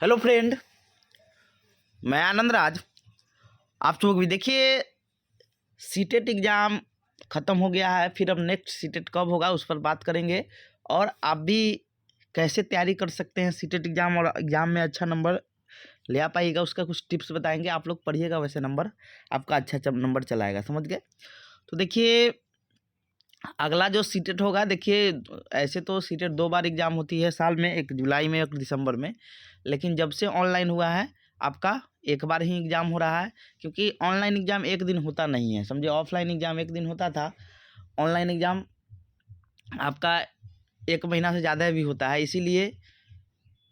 Hello friend, मैं आनंद राज। आप लोग भी देखिए, सीटेट एग्ज़ाम ख़त्म हो गया है। फिर अब नेक्स्ट सीटेट कब होगा उस पर बात करेंगे, और आप भी कैसे तैयारी कर सकते हैं सीटेट एग्ज़ाम और एग्ज़ाम में अच्छा नंबर ले आ पाइएगा, उसका कुछ टिप्स बताएंगे। आप लोग पढ़िएगा, वैसे नंबर आपका अच्छा नंबर चलाएगा, समझ गए। तो देखिए, अगला जो सीटेट होगा, देखिए ऐसे तो सीटेट 2 बार एग्ज़ाम होती है साल में, एक जुलाई में एक दिसंबर में। लेकिन जब से ऑनलाइन हुआ है आपका एक बार ही एग्ज़ाम हो रहा है, क्योंकि ऑनलाइन एग्ज़ाम एक दिन होता नहीं है, समझे। ऑफलाइन एग्ज़ाम एक दिन होता था, ऑनलाइन एग्ज़ाम आपका 1 महीना से ज़्यादा भी होता है। इसीलिए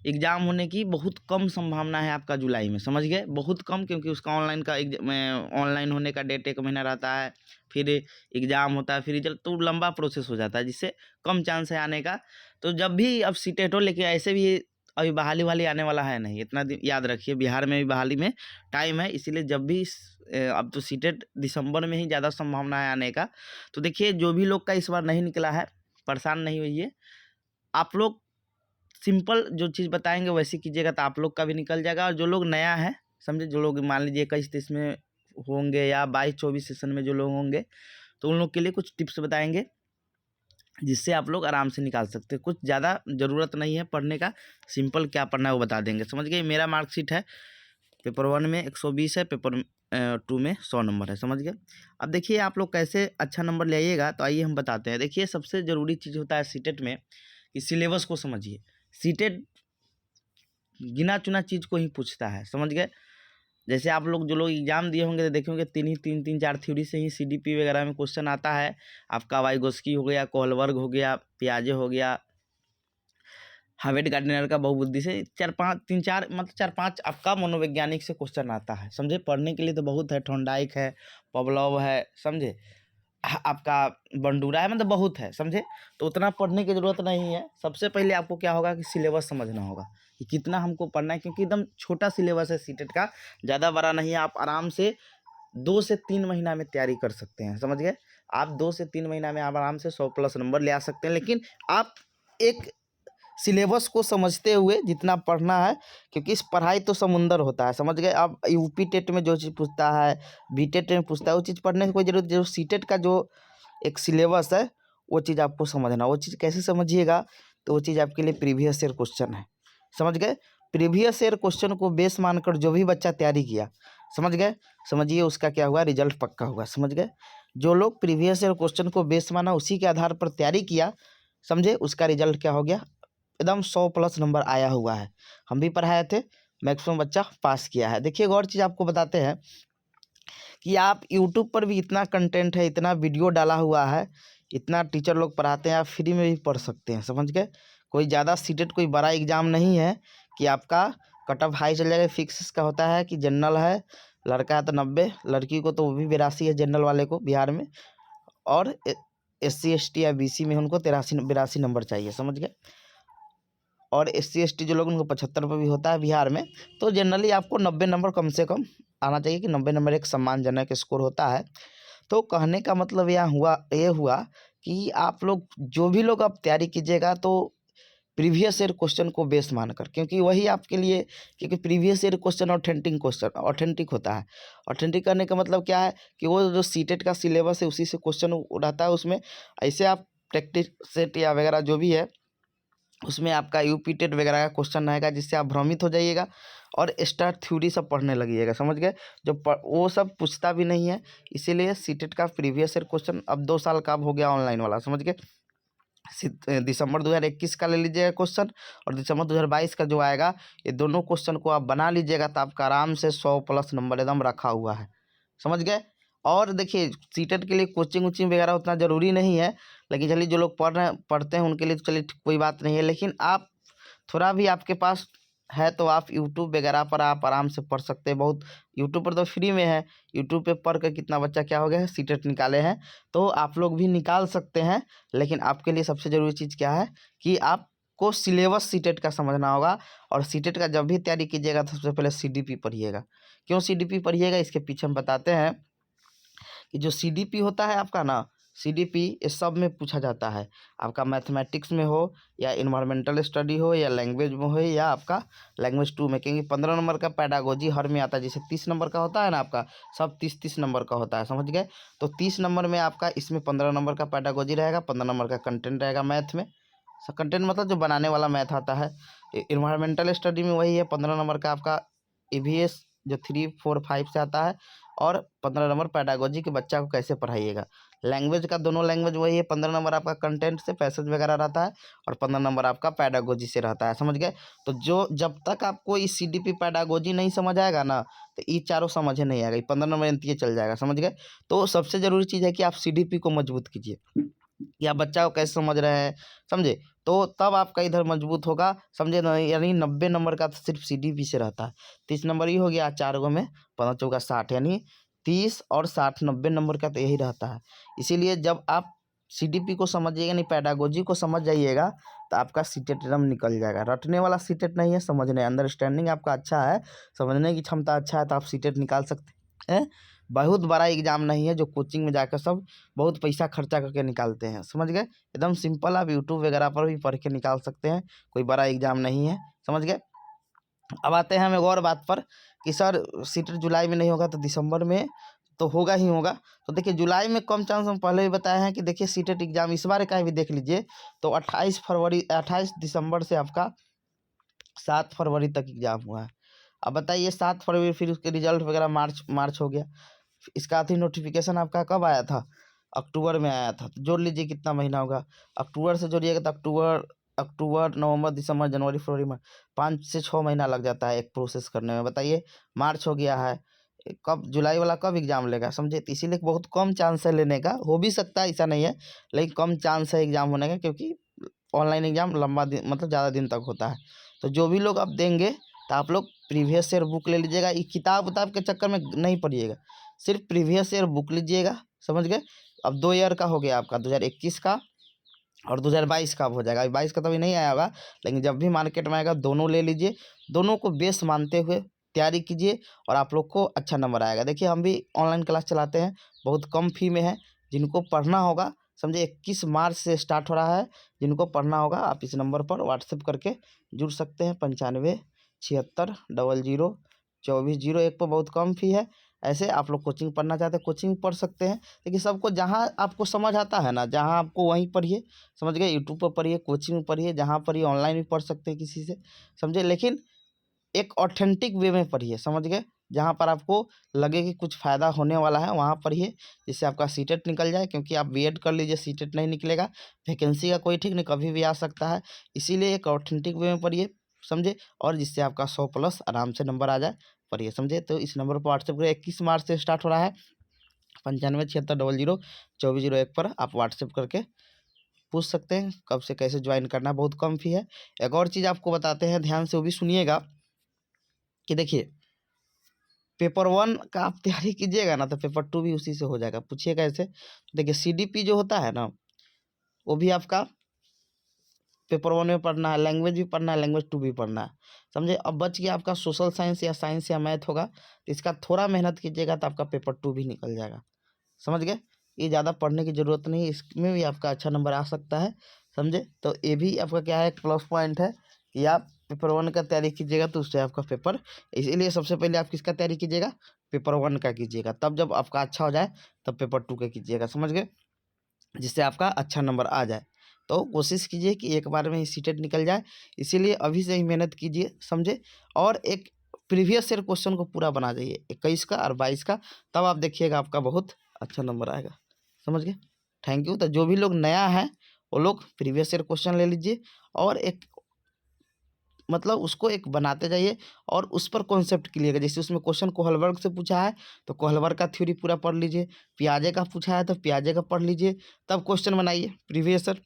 एग्ज़ाम होने की बहुत कम संभावना है आपका जुलाई में, समझ गए, बहुत कम। क्योंकि उसका ऑनलाइन होने का डेट 1 महीना रहता है, फिर एग्ज़ाम होता है, फिर रिजल्ट, तो लंबा प्रोसेस हो जाता है, जिससे कम चांस है आने का। तो जब भी अब सीटेट हो, लेकिन ऐसे भी अभी बहाली वाली आने वाला है नहीं, इतना दिन याद रखिए, बिहार में भी बहाली में टाइम है। इसीलिए जब भी अब तो सीटेट दिसंबर में ही ज़्यादा संभावना है आने का। तो देखिए, जो भी लोग का इस बार नहीं निकला है, परेशान नहीं होइए। आप लोग सिंपल जो चीज़ बताएंगे वैसे कीजिएगा, तो आप लोग का भी निकल जाएगा। और जो लोग नया है, समझे, जो लोग मान लीजिए 21-23 में होंगे या 22-24 सेशन में जो लोग होंगे, तो उन लोग के लिए कुछ टिप्स बताएंगे, जिससे आप लोग आराम से निकाल सकते हैं। कुछ ज़्यादा ज़रूरत नहीं है पढ़ने का, सिंपल क्या पढ़ना है वो बता देंगे, समझ गए। मेरा मार्कशीट है, पेपर 1 में 120 है, पेपर 2 में 100 नंबर है, समझ गए। अब देखिए, आप लोग कैसे अच्छा नंबर ले आइएगा, तो आइए हम बताते हैं। देखिए, सबसे ज़रूरी चीज़ होता है सीटेट में कि सिलेबस को समझिए। सीटेट गिना चुना चीज़ को ही पूछता है, समझ गए। जैसे आप लोग जो लोग एग्जाम दिए होंगे तो देखे होंगे, तीन चार थ्योरी से ही सीडीपी वगैरह में क्वेश्चन आता है। आपका वाइगोस्की हो गया, कोहलबर्ग हो गया, पियाजे हो गया, हार्वर्ड गार्डनर का बहुबुद्धि से 4-5 आपका मनोवैज्ञानिक से क्वेश्चन आता है, समझे। पढ़ने के लिए तो बहुत है, थॉर्नडाइक है, पवलोव है, समझे, आपका बंडूरा है, मतलब बहुत है, समझे। तो उतना पढ़ने की ज़रूरत नहीं है। सबसे पहले आपको क्या होगा कि सिलेबस समझना होगा कि कितना हमको पढ़ना है, क्योंकि एकदम छोटा सिलेबस है सीटेट का, ज़्यादा बड़ा नहीं है। आप आराम से 2 से 3 महीना में तैयारी कर सकते हैं, समझ गए। आप 2 से 3 महीना में आप आराम से 100+ नंबर ले आ सकते हैं। लेकिन आप एक सिलेबस को समझते हुए जितना पढ़ना है, क्योंकि इस पढ़ाई तो समुंदर होता है, समझ गए। अब यूपी टेट में जो चीज़ पूछता है, बी टेट में पूछता है, वो चीज़ पढ़ने की कोई ज़रूरत, जो सीटेट का जो एक सिलेबस है वो चीज़ आपको समझना। वो चीज़ कैसे समझिएगा, तो वो चीज़ आपके लिए प्रीवियस ईयर क्वेश्चन है, समझ गए। प्रीवियस ईयर क्वेश्चन को बेस मानकर जो भी बच्चा तैयारी किया, समझ गए, समझिए उसका क्या हुआ, रिजल्ट पक्का हुआ, समझ गए। जो लोग प्रीवियस ईयर क्वेश्चन को बेस माना, उसी के आधार पर तैयारी किया, समझे, उसका रिजल्ट क्या हो गया, एकदम 100+ नंबर आया हुआ है। हम भी पढ़ाए थे, मैक्सिमम बच्चा पास किया है। देखिए, एक और चीज़ आपको बताते हैं कि आप यूट्यूब पर भी इतना कंटेंट है, इतना वीडियो डाला हुआ है, इतना टीचर लोग पढ़ाते हैं, आप फ्री में भी पढ़ सकते हैं, समझ गए। कोई ज़्यादा सीटेट कोई बड़ा एग्जाम नहीं है कि आपका कट ऑफ हाई चल जाएगा। फिक्स इसका होता है कि जनरल है, लड़का है तो 90, लड़की को तो वो भी 82 है जनरल वाले को बिहार में, और SC ST या BC में उनको 83-82 नंबर चाहिए, समझ गए। और SC ST जो लोग, उनको 75 पर भी होता है बिहार में। तो जनरली आपको 90 नंबर कम से कम आना चाहिए, कि 90 नंबर एक सम्मानजनक स्कोर होता है। तो कहने का मतलब ये हुआ कि आप लोग जो भी लोग आप तैयारी कीजिएगा, तो प्रीवियस ईयर क्वेश्चन को बेस मानकर, क्योंकि वही आपके लिए, क्योंकि प्रीवियस ईयर क्वेश्चन ऑथेंटिक होता है। ऑथेंटिक करने का मतलब क्या है कि वो जो सीटेट का सिलेबस है उसी से क्वेश्चन उठाता है उसमें। ऐसे आप प्रैक्टिस सेट या वगैरह जो भी है, उसमें आपका यूपी टेट वगैरह का क्वेश्चन आएगा, जिससे आप भ्रमित हो जाइएगा और स्टार थ्योरी सब पढ़ने लगिएगा, समझ गए। वो सब पूछता भी नहीं है। इसीलिए सीटेट का प्रीवियस ईयर क्वेश्चन अब 2 साल का अब हो गया ऑनलाइन वाला, समझ गए। दिसंबर 2021 का ले लीजिएगा क्वेश्चन, और दिसंबर 2022 का जो आएगा, ये दोनों क्वेश्चन को आप बना लीजिएगा, तो आपका आराम से 100+ नंबर एकदम रखा हुआ है, समझ गए। और देखिए, सीटेट के लिए कोचिंग वोचिंग वगैरह उतना ज़रूरी नहीं है, लेकिन चलिए जो लोग पढ़ते हैं उनके लिए तो चलिए कोई बात नहीं है। लेकिन आप थोड़ा भी आपके पास है, तो आप यूट्यूब वगैरह पर आप आराम से पढ़ सकते हैं। बहुत यूट्यूब पर तो फ्री में है, यूट्यूब पे पढ़ कर कितना बच्चा क्या हो गया है, सीटेट निकाले हैं। तो आप लोग भी निकाल सकते हैं। लेकिन आपके लिए सबसे ज़रूरी चीज़ क्या है कि आपको सिलेबस सीटेट का समझना होगा। और सीटेट का जब भी तैयारी कीजिएगा, तो सबसे पहले CDP पढ़िएगा। क्यों CDP पढ़िएगा, इसके पीछे हम बताते हैं कि जो CDP होता है आपका ना, CDP ये सब में पूछा जाता है। आपका मैथमेटिक्स में हो या इन्वायरमेंटल स्टडी हो या लैंग्वेज में हो या आपका लैंग्वेज 2 में, क्योंकि 15 नंबर का पैडागोजी हर में आता है। जैसे 30 नंबर का होता है ना आपका, सब 30-30 नंबर का होता है, समझ गए। तो 30 नंबर में आपका इसमें 15 नंबर का पैडागोजी रहेगा, 15 नंबर का कंटेंट रहेगा मैथ में। कंटेंट मतलब जो बनाने वाला मैथ आता है। इन्वायरमेंटल स्टडी में वही है, 15 नंबर का आपका EVS जो 3, 4, 5 से आता है, और 15 नंबर पैडागोजी के बच्चा को कैसे पढ़ाइएगा। लैंग्वेज का दोनों लैंग्वेज वही है, 15 नंबर आपका कंटेंट से पैसेज वगैरह रहता है और 15 नंबर आपका पैडागोजी से रहता है, समझ गए। तो जो जब तक आपको इस CDP पैडागोजी नहीं समझ आएगा ना, तो ये चारों समझ नहीं आएगा, ये 15 नंबर ये चल जाएगा, समझ गए। तो सबसे ज़रूरी चीज़ है कि आप CDP को मजबूत कीजिए, या बच्चा को कैसे समझ रहे हैं, समझे। तो तब आपका इधर मजबूत होगा, समझे ना। यानी 90 नंबर का तो सिर्फ CDP से रहता है। 30 नंबर ही हो गया, 4 गो में 15 चौका 60, यानी 30 और 60 90 नंबर का तो यही रहता है। इसीलिए जब आप CDP को समझिएगा, नहीं पैडागोजी को समझ जाइएगा, तो आपका सीटेट एकदम निकल जाएगा। रटने वाला सीटेट नहीं है, समझने, अंडरस्टैंडिंग आपका अच्छा है, समझने की क्षमता अच्छा है, तो आप सीटेट निकाल सकते हैं। बहुत बड़ा एग्जाम नहीं है जो कोचिंग में जाकर सब बहुत पैसा खर्चा करके निकालते हैं, समझ गए। एकदम सिंपल, आप यूट्यूब वगैरह पर भी पढ़ के निकाल सकते हैं, कोई बड़ा एग्जाम नहीं है, समझ गए। अब आते हैं हम एक और बात पर कि सर सीटेट जुलाई में नहीं होगा तो दिसंबर में तो होगा ही होगा। तो देखिए जुलाई में कम चांस, हम पहले भी बताए हैं कि देखिए सीटेट एग्जाम इस बार का भी देख लीजिए, तो 28 दिसंबर से आपका 7 फरवरी तक एग्जाम हुआ है। अब बताइए 7 फरवरी, फिर उसके रिजल्ट वगैरह मार्च हो गया। इसका आखिरी नोटिफिकेशन आपका कब आया था? अक्टूबर में आया था। तो जोड़ लीजिए कितना महीना होगा, अक्टूबर से जोड़िएगा तो अक्टूबर नवंबर दिसंबर जनवरी फरवरी में 5 से 6 महीना लग जाता है एक प्रोसेस करने में। बताइए मार्च हो गया है, कब जुलाई वाला कब एग्जाम लेगा, समझे। तो इसीलिए बहुत कम चांस है लेने का, हो भी सकता है ऐसा नहीं है, लेकिन कम चांस है एग्जाम होने का, क्योंकि ऑनलाइन एग्जाम लंबा दिन मतलब ज़्यादा दिन तक होता है। तो जो भी लोग अब देंगे तो आप लोग प्रीवियस ईयर बुक ले लीजिएगा, ये किताब उताब के चक्कर में नहीं पढ़िएगा, सिर्फ प्रीवियस ईयर बुक लीजिएगा, समझ गए। अब 2 ईयर का हो गया आपका, 2021 का और 2022 का अब हो जाएगा। अभी 22 का तो अभी नहीं आया होगा, लेकिन जब भी मार्केट में आएगा दोनों ले लीजिए, दोनों को बेस मानते हुए तैयारी कीजिए और आप लोग को अच्छा नंबर आएगा। देखिए हम भी ऑनलाइन क्लास चलाते हैं, बहुत कम फी में है, जिनको पढ़ना होगा समझे 21 मार्च से स्टार्ट हो रहा है, जिनको पढ़ना होगा आप इस नंबर पर व्हाट्सएप करके जुड़ सकते हैं, 9576002401 पर बहुत कम फी है। ऐसे आप लोग कोचिंग पढ़ना चाहते हैं कोचिंग पढ़ सकते हैं, लेकिन सबको जहाँ आपको समझ आता है ना, जहाँ आपको वहीं पढ़िए, समझ गए। यूट्यूब पर पढ़िए, कोचिंग में पढ़िए, जहाँ पढ़िए, ऑनलाइन भी पढ़ सकते हैं किसी से, समझे। लेकिन एक ऑथेंटिक वे में पढ़िए, समझ गए। जहाँ पर आपको लगे कि कुछ फ़ायदा होने वाला है वहाँ पढ़िए, जिससे आपका सीटेट निकल जाए। क्योंकि आप बीएड कर लीजिए, सीटेट नहीं निकलेगा, वैकेंसी का कोई ठीक नहीं, कभी भी आ सकता है। इसीलिए एक ऑथेंटिक वे में पढ़िए, समझे, और जिससे आपका 100+ आराम से नंबर आ जाए, पढ़िए, समझे। तो इस नंबर पर व्हाट्सएप करें, 21 मार्च से स्टार्ट हो रहा है, 9576002401 पर आप व्हाट्सएप करके पूछ सकते हैं कब से कैसे ज्वाइन करना है, बहुत कम फी है। एक और चीज़ आपको बताते हैं, ध्यान से वो भी सुनिएगा कि देखिए पेपर 1 का आप तैयारी कीजिएगा ना, तो पेपर 2 भी उसी से हो जाएगा। पूछिएगा ऐसे, देखिए CDP जो होता है ना, वो भी आपका पेपर 1 में पढ़ना है, लैंग्वेज भी पढ़ना है, लैंग्वेज 2 भी पढ़ना है, समझे। अब बच गया आपका सोशल साइंस या साइंस या मैथ होगा, तो इसका थोड़ा मेहनत कीजिएगा तो आपका पेपर 2 भी निकल जाएगा, समझ गए। ये ज़्यादा पढ़ने की ज़रूरत नहीं है, इसमें भी आपका अच्छा नंबर आ सकता है, समझे। तो ये भी आपका क्या है, एक प्लस पॉइंट है कि आप पेपर 1 का तैयारी कीजिएगा तो उससे आपका पेपर, इसीलिए सबसे पहले आप किसका तैयारी कीजिएगा, पेपर 1 का कीजिएगा, तब जब आपका अच्छा हो जाए तब पेपर 2 का कीजिएगा, समझ गए, जिससे आपका अच्छा नंबर आ जाए। तो कोशिश कीजिए कि एक बार में ही सीटेट निकल जाए, इसीलिए अभी से ही मेहनत कीजिए, समझे। और एक प्रीवियस ईयर क्वेश्चन को पूरा बना जाइए, 21 का और 22 का, तब आप देखिएगा आपका बहुत अच्छा नंबर आएगा, समझ गए। Thank you. तो जो भी लोग नया है वो लोग प्रीवियस ईयर क्वेश्चन ले लीजिए और एक मतलब उसको एक बनाते जाइए और उस पर कॉन्सेप्ट क्लियर, जैसे उसमें क्वेश्चन कोहलवर्ग से पूछा है तो कोहलवर्ग का थ्योरी पूरा पढ़ लीजिए, पियाजे का पूछा है तो पियाजे का पढ़ लीजिए, तब क्वेश्चन बनाइए प्रीवियस ईयर।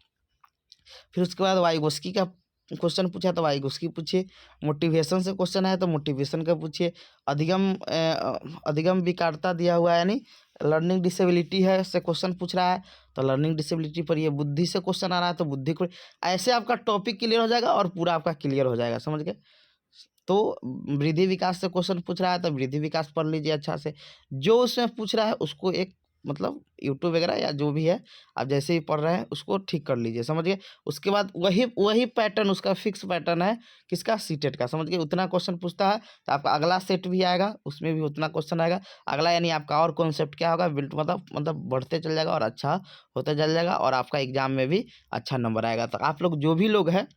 फिर उसके बाद वाइगोस्की का क्वेश्चन पूछा तो वाइगोस्की पूछिए, मोटिवेशन से क्वेश्चन है तो मोटिवेशन का पूछिए, अधिगम विकारता दिया हुआ है, यानी लर्निंग डिसेबिलिटी है से क्वेश्चन पूछ रहा है तो लर्निंग डिसेबिलिटी पर, ये बुद्धि से क्वेश्चन आ रहा है तो बुद्धि को, ऐसे आपका टॉपिक क्लियर हो जाएगा और पूरा आपका क्लियर हो जाएगा, समझ गए। तो वृद्धि विकास से क्वेश्चन पूछ रहा है तो वृद्धि विकास पढ़ लीजिए अच्छा से, जो उसमें पूछ रहा है उसको एक मतलब यूट्यूब वगैरह या जो भी है आप जैसे ही पढ़ रहे हैं उसको ठीक कर लीजिए, समझ गए। उसके बाद वही पैटर्न उसका फिक्स पैटर्न है किसका, सीटेट का, समझ गए। उतना क्वेश्चन पूछता है तो आपका अगला सेट भी आएगा, उसमें भी उतना क्वेश्चन आएगा अगला, यानी आपका और कॉन्सेप्ट क्या होगा, बिल्ट मतलब बढ़ते चल जाएगा और अच्छा होता चल जाएगा और आपका एग्जाम में भी अच्छा नंबर आएगा। तो आप लोग जो भी लोग हैं,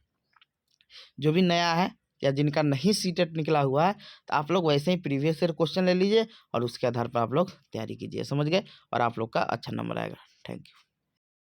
जो भी नया है या जिनका नहीं सीटेट निकला हुआ है, तो आप लोग वैसे ही प्रीवियस ईयर क्वेश्चन ले लीजिए और उसके आधार पर आप लोग तैयारी कीजिए, समझ गए, और आप लोग का अच्छा नंबर आएगा। Thank you.